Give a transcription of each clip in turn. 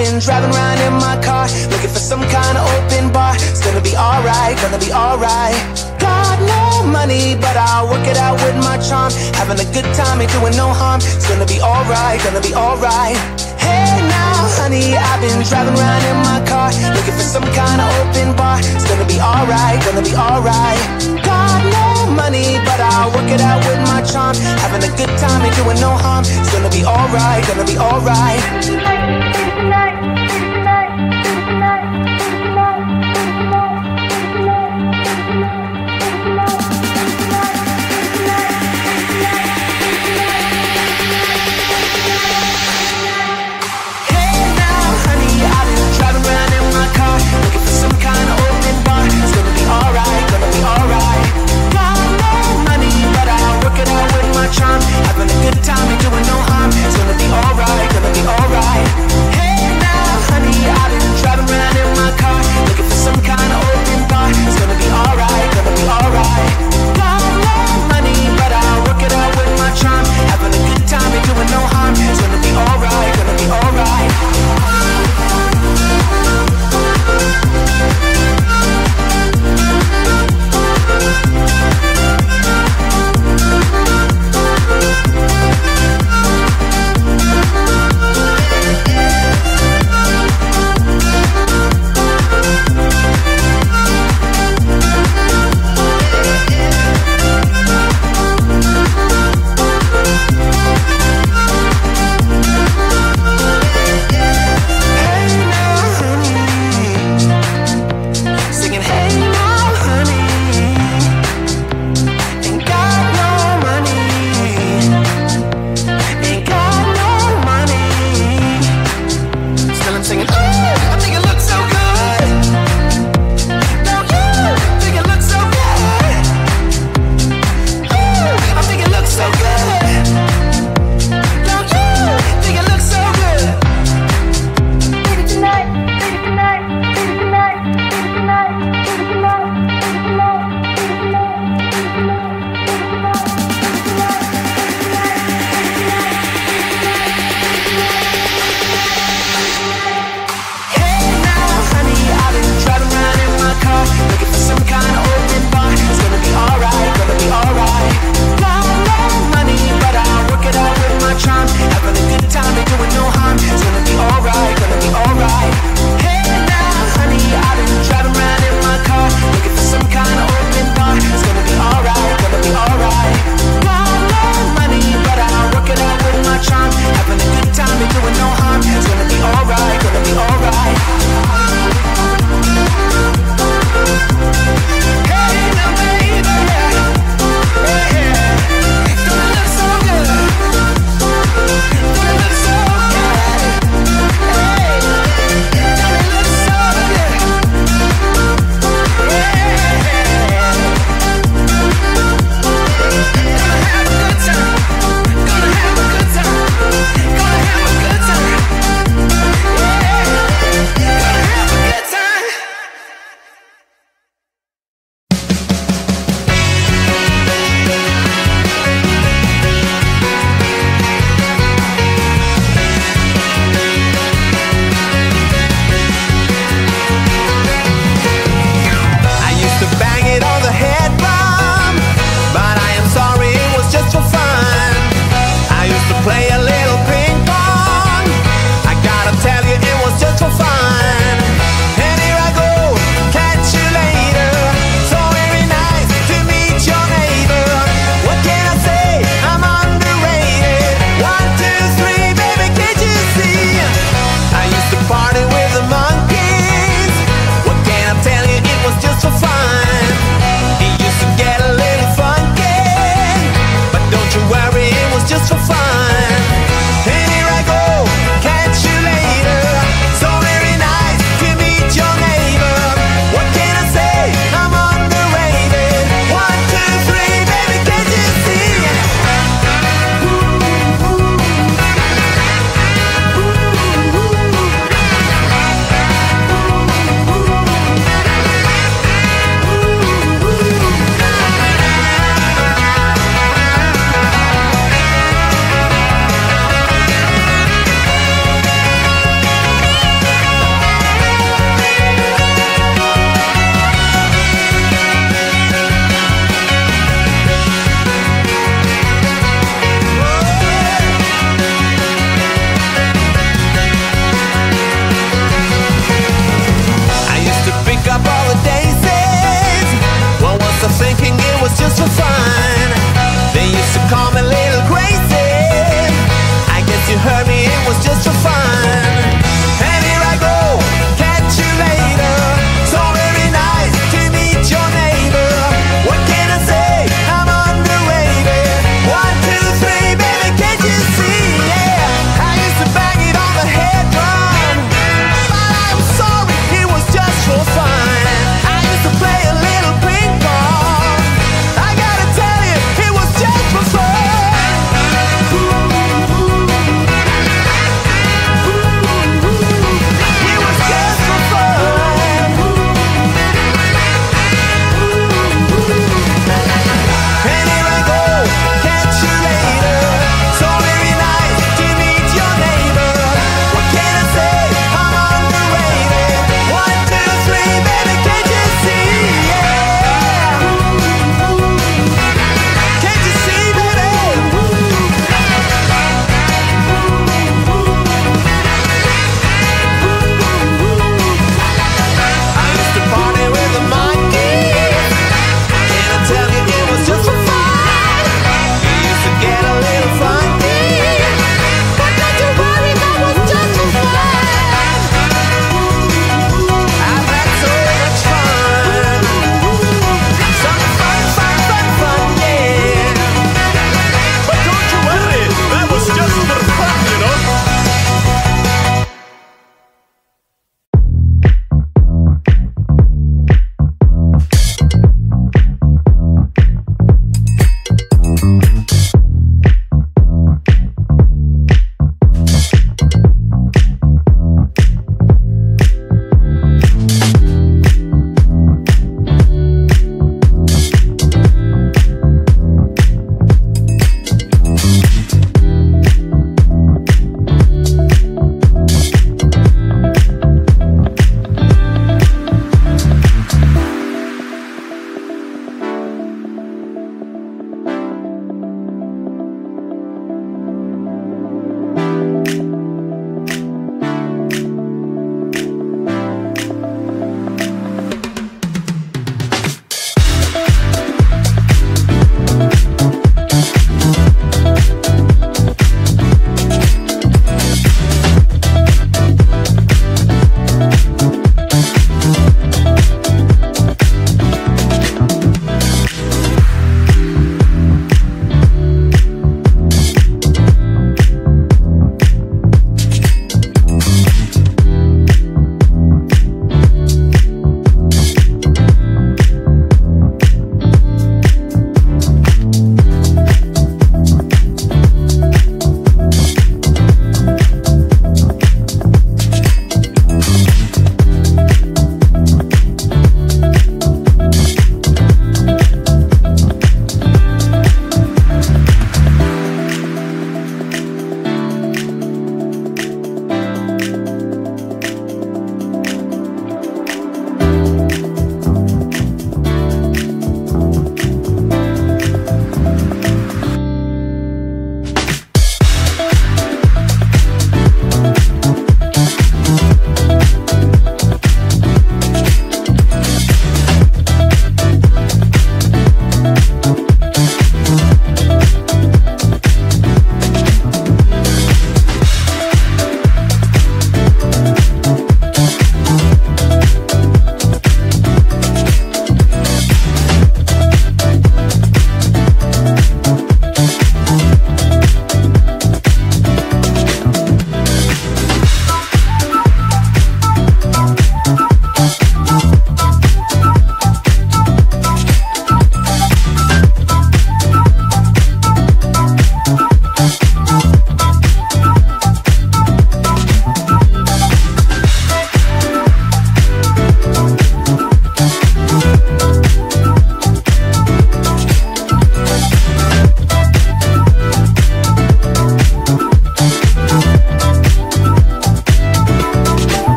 been driving around in my car, looking for some kind of open bar. It's gonna be alright, gonna be alright. Got no money, but I'll work it out with my charm. Having a good time, ain't doing no harm. It's gonna be alright, gonna be alright. Hey now, honey, I've been driving around in my car, looking for some kind of open bar. It's gonna be alright, gonna be alright. Got no money, but I'll work it out with my charm. Having a good time, ain't doing no harm. It's gonna be alright, gonna be alright. Looking for some kind of open bar. It's gonna be alright, gonna be alright. Got no money, but I'll work it out with my charm. Having a good time and doing no harm. It's gonna be alright, gonna be alright.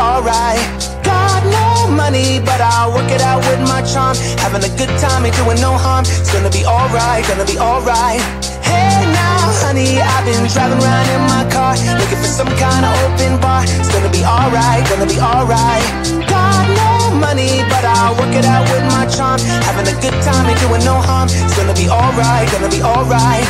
alright. Got no money, but I'll work it out with my charm. Having a good time, ain't doing no harm. It's gonna be alright, gonna be alright. Hey now, honey, I've been driving around in my car, looking for some kind of open bar. It's gonna be alright, gonna be alright. Got no money, but I'll work it out with my charm. Having a good time, ain't doing no harm. It's gonna be alright, gonna be alright.